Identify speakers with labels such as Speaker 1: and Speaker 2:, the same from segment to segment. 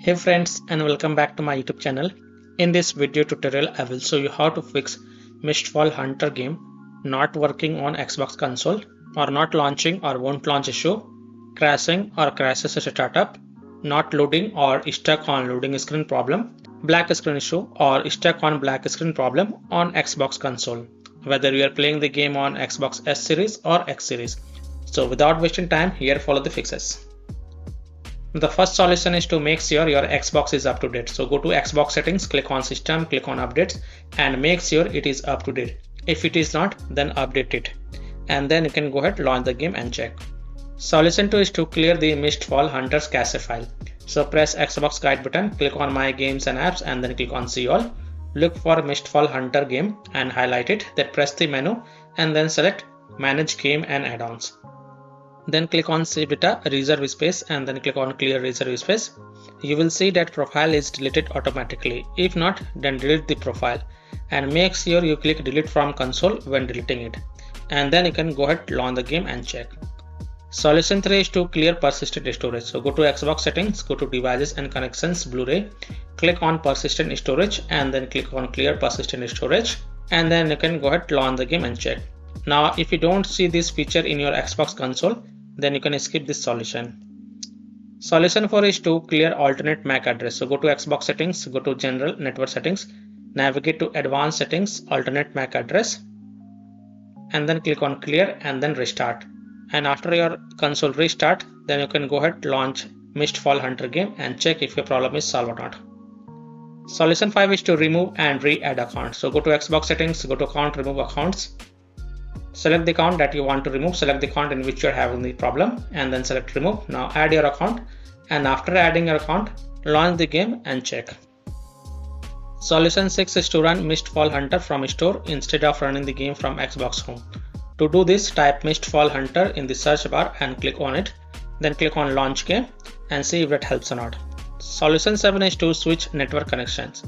Speaker 1: Hey friends, and welcome back to my YouTube channel. In this video tutorial I will show you how to fix Mistfall Hunter game not working on Xbox console or not launching or won't launch issue, crashing or crashes at startup, not loading or stuck on loading screen problem, black screen issue or stuck on black screen problem on Xbox console, whether you are playing the game on Xbox S series or X series. So without wasting time, here follow the fixes. The first solution is to make sure your Xbox is up to date. So go to Xbox settings, click on system, click on updates and make sure it is up to date. If it is not, then update it. And then you can go ahead, launch the game and check. Solution 2 is to clear the Mistfall Hunter's cache file. So press Xbox guide button, click on my games and apps and then click on see all. Look for Mistfall Hunter game and highlight it. Then press the menu and then select manage game and add-ons. Then click on save data reserve space and then click on clear reserve space. You will see that profile is deleted automatically. If not, then delete the profile and make sure you click delete from console when deleting it, and then you can go ahead, launch the game and check. Solution 3 is to clear persistent storage. So go to Xbox settings, go to devices and connections, Blu-ray, click on persistent storage and then click on clear persistent storage, and then you can go ahead, launch the game and check. Now if you don't see this feature in your Xbox console, then you can skip this solution. Solution 4 is to clear alternate MAC address. So go to Xbox settings, go to general network settings, navigate to advanced settings, alternate MAC address, and then click on clear and then restart. And after your console restart, then you can go ahead, launch Mistfall Hunter game and check if your problem is solved or not. Solution 5 is to remove and re-add account. So go to Xbox settings, go to account, remove accounts. Select the account that you want to remove, select the account in which you are having the problem and then select remove. Now add your account, and after adding your account, launch the game and check. Solution 6 is to run Mistfall Hunter from store instead of running the game from Xbox Home. To do this, type Mistfall Hunter in the search bar and click on it. Then click on launch game and see if that helps or not. Solution 7 is to switch network connections.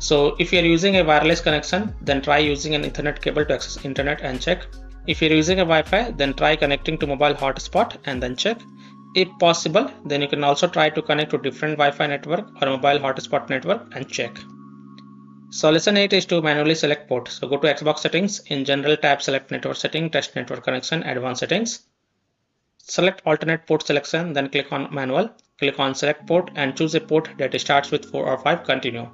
Speaker 1: So if you are using a wireless connection, then try using an Ethernet cable to access internet and check. If you are using a Wi-Fi, then try connecting to mobile hotspot and then check. If possible, then you can also try to connect to different Wi-Fi network or mobile hotspot network and check. Solution 8 is to manually select port. So go to Xbox settings, in general tab select network setting, test network connection, advanced settings. Select alternate port selection, then click on manual, click on select port and choose a port that starts with 4 or 5, continue.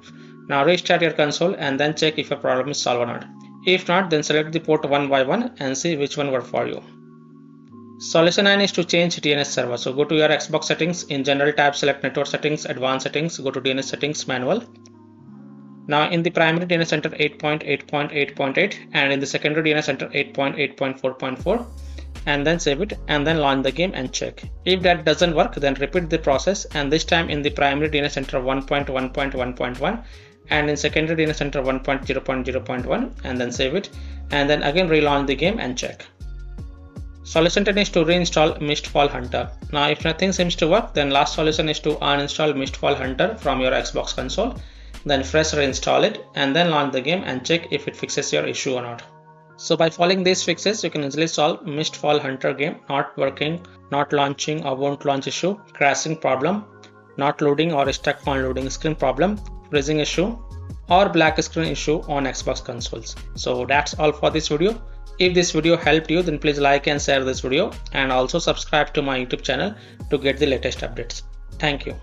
Speaker 1: Now restart your console and then check if your problem is solved or not. If not, then select the port one by one and see which one worked for you. Solution 9 is to change DNS server. So go to your Xbox settings, in general tab select network settings, advanced settings, go to DNS settings, manual. Now in the primary DNS enter 8.8.8.8 and in the secondary DNS enter 8.8.4.4 and then save it and then launch the game and check. If that doesn't work, then repeat the process and this time in the primary DNS enter 1.1.1.1 and in secondary DNS enter 1.0.0.1 and then save it and then again relaunch the game and check. Solution 10 is to reinstall Mistfall Hunter. Now if nothing seems to work, then last solution is to uninstall Mistfall Hunter from your Xbox console, then fresh reinstall it and then launch the game and check if it fixes your issue or not. So by following these fixes, you can easily solve Mistfall Hunter game not working, not launching or won't launch issue, crashing problem, not loading or stuck on loading screen problem, freezing issue, or black screen issue on Xbox consoles. So that's all for this video. If this video helped you, then please like and share this video and also subscribe to my YouTube channel to get the latest updates. Thank you.